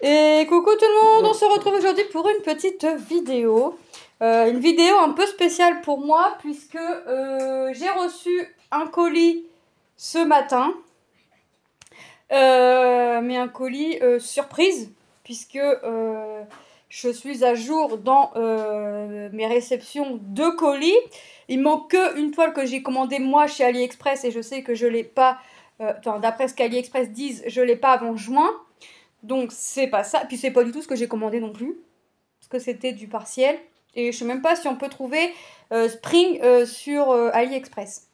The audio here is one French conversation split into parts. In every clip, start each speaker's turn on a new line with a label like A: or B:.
A: Et coucou tout le monde, on se retrouve aujourd'hui pour une petite vidéo. Une vidéo un peu spéciale pour moi puisque j'ai reçu un colis ce matin. Mais un colis surprise puisque je suis à jour dans mes réceptions de colis. Il manque qu'une toile que j'ai commandée moi chez AliExpress et je sais que je l'ai pas, d'après ce qu'AliExpress disent, je l'ai pas avant juin. Donc c'est pas ça, puis c'est pas du tout ce que j'ai commandé non plus, parce que c'était du partiel. Et je sais même pas si on peut trouver Spring sur AliExpress.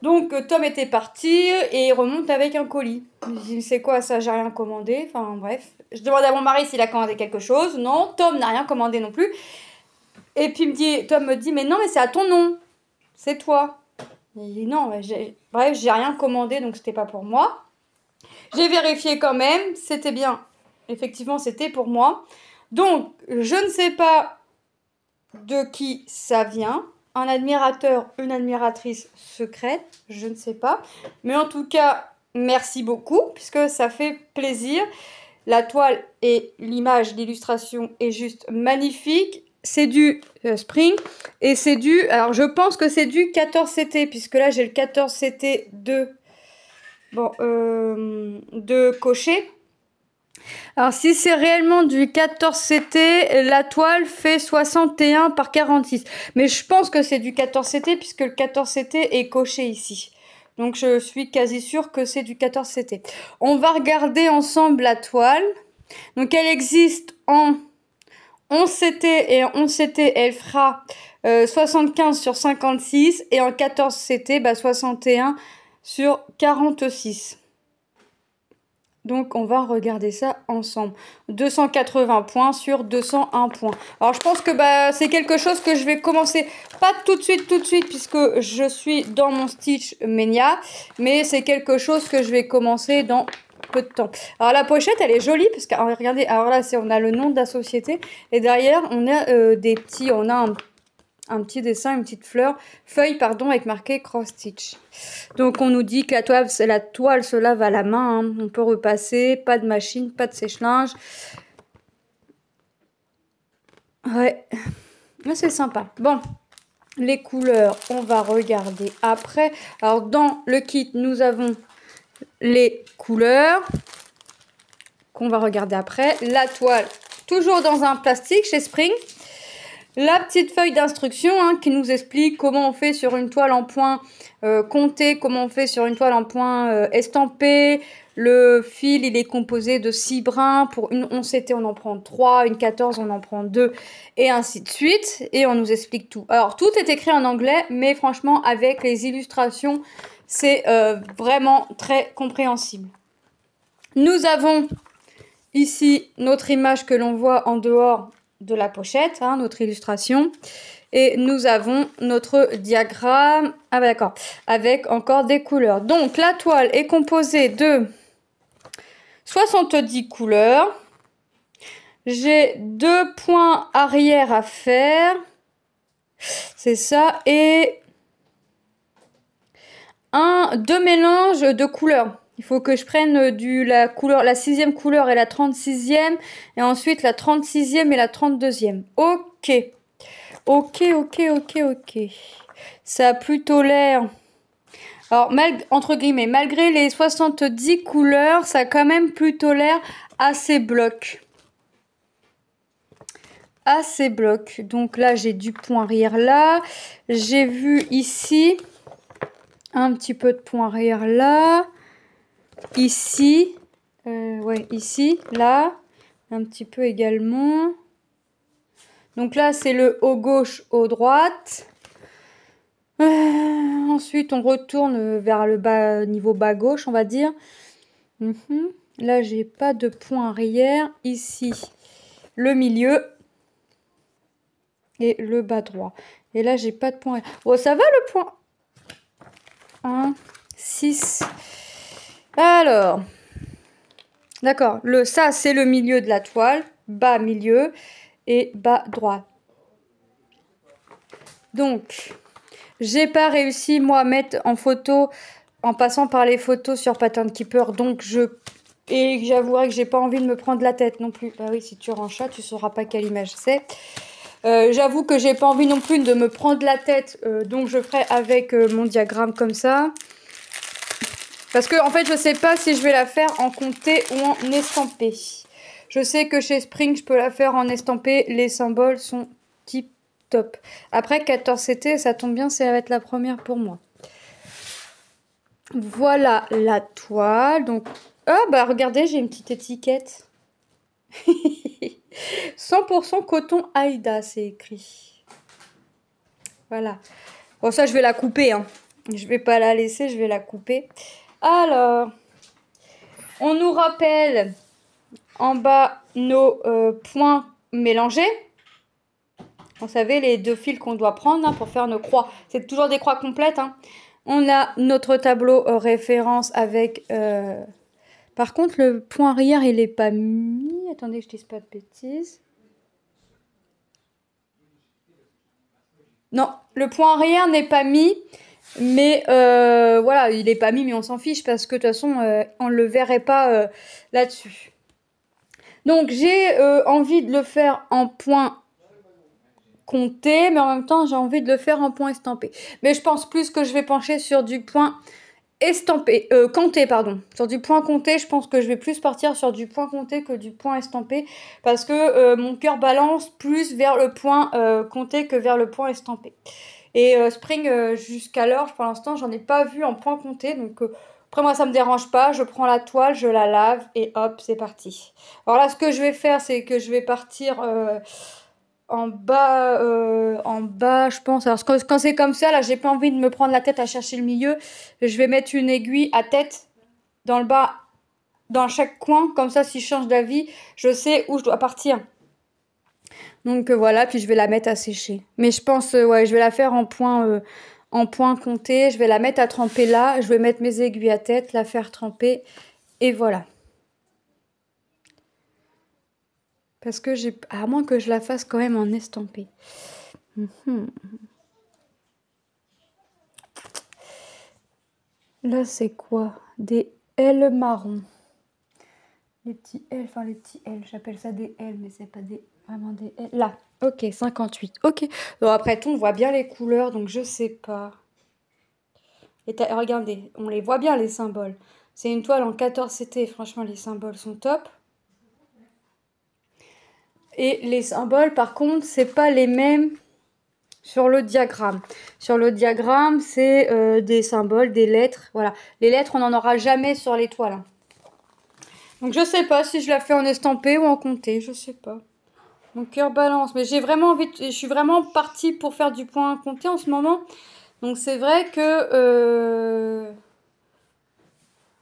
A: Donc Tom était parti et il remonte avec un colis. Je me dis c'est quoi ça, j'ai rien commandé, enfin bref. Je demande à mon mari s'il a commandé quelque chose, non, Tom n'a rien commandé non plus. Et puis Tom me dit mais non mais c'est à ton nom, c'est toi. Il dit non, bref j'ai rien commandé donc c'était pas pour moi. J'ai vérifié quand même, c'était bien. Effectivement, c'était pour moi. Donc, je ne sais pas de qui ça vient. Un admirateur, une admiratrice secrète, je ne sais pas. Mais en tout cas, merci beaucoup, puisque ça fait plaisir. La toile et l'image, l'illustration est juste magnifique. C'est du Spring et c'est du... Alors, je pense que c'est du 14CT, puisque là, j'ai le 14CT de cocher. Alors si c'est réellement du 14CT, la toile fait 61 par 46. Mais je pense que c'est du 14CT puisque le 14CT est coché ici. Donc je suis quasi sûre que c'est du 14CT. On va regarder ensemble la toile. Donc elle existe en 11CT et en 11CT elle fera 75 sur 56 et en 14CT 61 sur 46. Donc, on va regarder ça ensemble. 280 points sur 201 points. Alors, je pense que c'est quelque chose que je vais commencer, pas tout de suite, puisque je suis dans mon Stitch Mania. Mais c'est quelque chose que je vais commencer dans peu de temps. Alors, la pochette, elle est jolie, parce que, regardez, alors là, on a le nom de la société. Et derrière, on a on a un petit dessin, une petite feuille, avec marqué cross stitch. Donc on nous dit que la toile se lave à la main, hein. On peut repasser, pas de machine, pas de sèche-linge. Ouais, c'est sympa. Bon, les couleurs, on va regarder après. Alors dans le kit, nous avons les couleurs qu'on va regarder après. La toile, toujours dans un plastique chez Spring. La petite feuille d'instruction qui nous explique comment on fait sur une toile en point compté, comment on fait sur une toile en point estampé. Le fil, il est composé de 6 brins. Pour une 11CT, on en prend 3. Une 14, on en prend 2. Et ainsi de suite. Et on nous explique tout. Alors, tout est écrit en anglais, mais franchement, avec les illustrations, c'est vraiment très compréhensible. Nous avons ici notre image que l'on voit en dehors de la pochette, notre illustration. Et nous avons notre diagramme, d'accord, avec encore des couleurs. Donc la toile est composée de 70 couleurs. J'ai 2 points arrière à faire. C'est ça. Et 2 mélanges de couleurs. Il faut que je prenne la 6e couleur et la 36e. Et ensuite la 36e et la 32e. Ok. Ok. Ça a plutôt l'air... Alors, entre guillemets, malgré les 70 couleurs, ça a quand même plutôt l'air assez bloc. Assez bloc. Donc là, j'ai du point arrière là. J'ai vu ici un petit peu de point arrière là. Ici. Ici, là. Un petit peu également. Donc là, c'est le haut gauche, haut droite. Ensuite, on retourne vers le bas, niveau bas gauche, on va dire. Là, j'ai pas de point arrière. Ici, le milieu. Et le bas droit. Et là, j'ai pas de point arrière. Oh, ça va le point 1, 6. Alors. D'accord. Ça, c'est le milieu de la toile. Bas milieu. Et bas droit. Donc, j'ai pas réussi, moi, à mettre en photo, en passant par les photos sur Pattern Keeper. Donc, je Et j'avouerai que j'ai pas envie de me prendre la tête non plus. Bah oui, si tu rends chat, tu sauras pas quelle image c'est. J'avoue que j'ai pas envie non plus de me prendre la tête, donc je ferai avec mon diagramme comme ça. Parce que en fait, je sais pas si je vais la faire en compté ou en estampé. Je sais que chez Spring, je peux la faire en estampé. Les symboles sont tip top. Après 14CT, ça tombe bien, ça va être la première pour moi. Voilà la toile. Donc, oh bah regardez, j'ai une petite étiquette. 100% coton Aïda, c'est écrit. Voilà. Bon, ça, je vais la couper. Hein. Je vais pas la laisser, je vais la couper. Alors, on nous rappelle en bas nos points mélangés. Vous savez, les deux fils qu'on doit prendre hein, pour faire nos croix. C'est toujours des croix complètes. Hein. On a notre tableau référence avec... Par contre, le point arrière, il n'est pas mis. Attendez que je dise pas de bêtises. Non, le point arrière n'est pas mis. Mais voilà, il n'est pas mis, mais on s'en fiche parce que de toute façon, on ne le verrait pas là-dessus. Donc, j'ai envie de le faire en point compté, mais en même temps, j'ai envie de le faire en point estampé. Mais je pense plus que je vais pencher sur du point estampé, compté, pardon. Sur du point compté, je pense que je vais plus partir sur du point compté que du point estampé. Parce que mon cœur balance plus vers le point compté que vers le point estampé. Et Spring, jusqu'alors, pour l'instant, j'en ai pas vu en point compté. Donc, après, moi, ça me dérange pas. Je prends la toile, je la lave et hop, c'est parti. Alors là, ce que je vais faire, c'est que je vais partir en bas, je pense. Alors, quand c'est comme ça, là, j'ai pas envie de me prendre la tête à chercher le milieu. Je vais mettre une aiguille à tête dans le bas, dans chaque coin. Comme ça, si je change d'avis, je sais où je dois partir. Donc voilà, puis je vais la mettre à sécher. Mais je pense, ouais, je vais la faire en point compté. Je vais la mettre à tremper là. Je vais mettre mes aiguilles à tête, la faire tremper. Et voilà. Parce que j'ai... À moins que je la fasse quand même en estampé. Là, c'est quoi? Des L marron. Les petits L, enfin les petits L. J'appelle ça des L, mais c'est pas des... Vraiment des L. Là. Ok, 58. Ok. Donc après tout, on voit bien les couleurs, donc je sais pas. Et regardez, on les voit bien les symboles. C'est une toile en 14CT, franchement les symboles sont top. Et les symboles par contre, c'est pas les mêmes sur le diagramme. Sur le diagramme, c'est des symboles, des lettres. Voilà, les lettres, on n'en aura jamais sur les toiles. Hein. Donc je sais pas si je la fais en estampé ou en compté, je sais pas. Mon cœur balance, mais j'ai vraiment envie, je suis vraiment partie pour faire du point compté en ce moment. Donc c'est vrai que...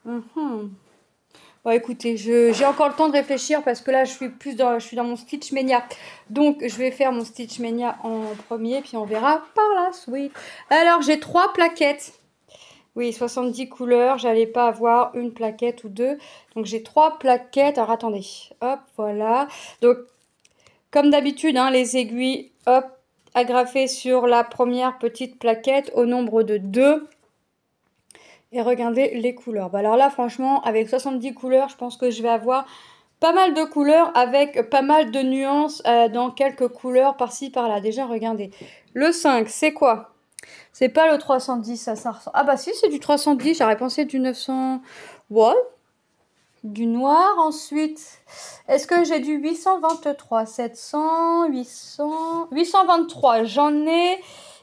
A: Bon, écoutez, j'ai encore le temps de réfléchir parce que là, je suis dans mon Stitch Mania. Donc, je vais faire mon Stitch Mania en premier, puis on verra par la suite. Alors, j'ai 3 plaquettes. Oui, 70 couleurs. J'allais pas avoir une plaquette ou deux. Donc, j'ai 3 plaquettes. Alors, attendez. Hop, voilà. Donc, comme d'habitude, hein, les aiguilles, hop, agrafées sur la première petite plaquette au nombre de 2. Et regardez les couleurs. Bah alors là, franchement, avec 70 couleurs, je pense que je vais avoir pas mal de couleurs avec pas mal de nuances dans quelques couleurs par-ci, par-là. Déjà, regardez. Le 5, c'est quoi? C'est pas le 310, ça ressemble. Ah bah si, c'est du 310. J'aurais pensé du 900. Ouais. Du noir, ensuite. Est-ce que j'ai du 823, 700, 800... 823, j'en ai.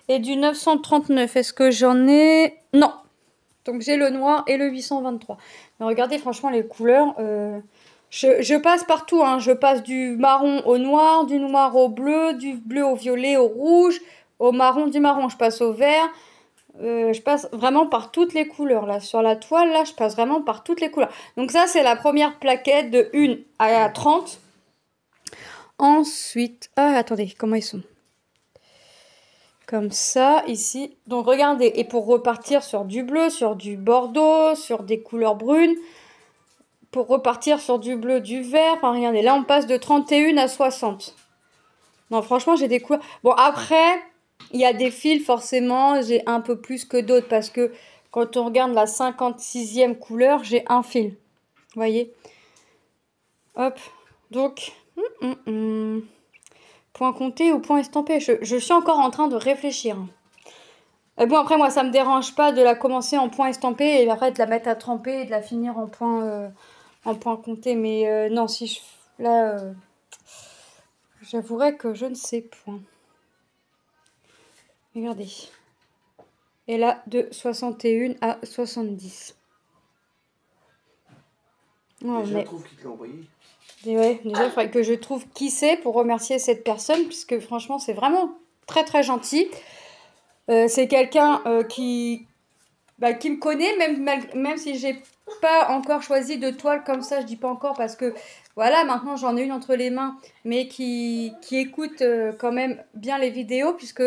A: Et du 939, est-ce que j'en ai... Non. Donc j'ai le noir et le 823. Mais regardez franchement les couleurs. Je passe partout. Hein. Je passe du marron au noir, du noir au bleu, du bleu au violet, au rouge, au marron, du marron. Je passe au vert. Je passe vraiment par toutes les couleurs. Là, sur la toile, là, je passe vraiment par toutes les couleurs. Donc ça, c'est la première plaquette de 1 à 30. Ensuite... Ah, attendez, comment ils sont? Comme ça, ici. Donc, regardez. Et pour repartir sur du bleu, sur du bordeaux, sur des couleurs brunes. Pour repartir sur du bleu, du vert. Enfin, regardez. Là, on passe de 31 à 60. Non, franchement, j'ai des couleurs... Bon, après, il y a des fils, forcément. J'ai un peu plus que d'autres. Parce que quand on regarde la 56e couleur, j'ai un fil. Vous voyez? Hop. Donc, point compté ou point estampé, je suis encore en train de réfléchir. Et bon, après, moi, ça me dérange pas de la commencer en point estampé et après de la mettre à tremper et de la finir en point compté. Mais non, si je... Là, j'avouerais que je ne sais point. Regardez. Et là, de 61 à 70. Oh,
B: Déjà, trouve qui te l'a envoyé.
A: Ouais, déjà, il faudrait que je trouve qui c'est pour remercier cette personne, puisque franchement, c'est vraiment très très gentil. C'est quelqu'un qui me connaît, même si j'ai pas encore choisi de toile comme ça, je dis pas encore parce que voilà, maintenant j'en ai une entre les mains, mais qui écoute quand même bien les vidéos, puisque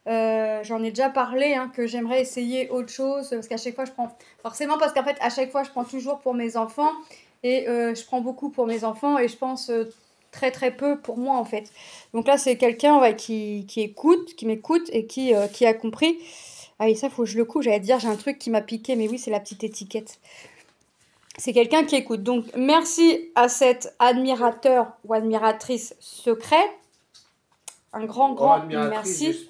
A: j'en ai déjà parlé, hein, que j'aimerais essayer autre chose, parce qu'à chaque fois je prends, forcément parce qu'en fait à chaque fois je prends toujours pour mes enfants, et je prends beaucoup pour mes enfants, et je pense très très peu pour moi en fait. Donc là c'est quelqu'un qui écoute, qui m'écoute, et qui a compris. Ah oui, ça faut que je le coupe, j'allais dire j'ai un truc qui m'a piqué, mais oui c'est la petite étiquette. C'est quelqu'un qui écoute. Donc merci à cet admirateur ou admiratrice secret. Un grand merci.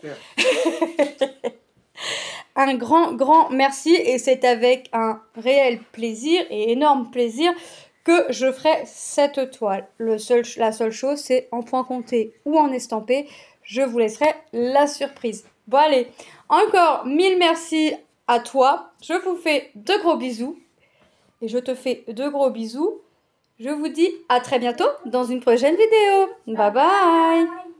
A: Un grand merci, et c'est avec un réel plaisir et énorme plaisir que je ferai cette toile. La seule chose, c'est en point compté ou en estampé. Je vous laisserai la surprise. Bon allez, encore 1000 merci à toi. Je vous fais de gros bisous. Et je te fais de gros bisous. Je vous dis à très bientôt dans une prochaine vidéo. Bye bye.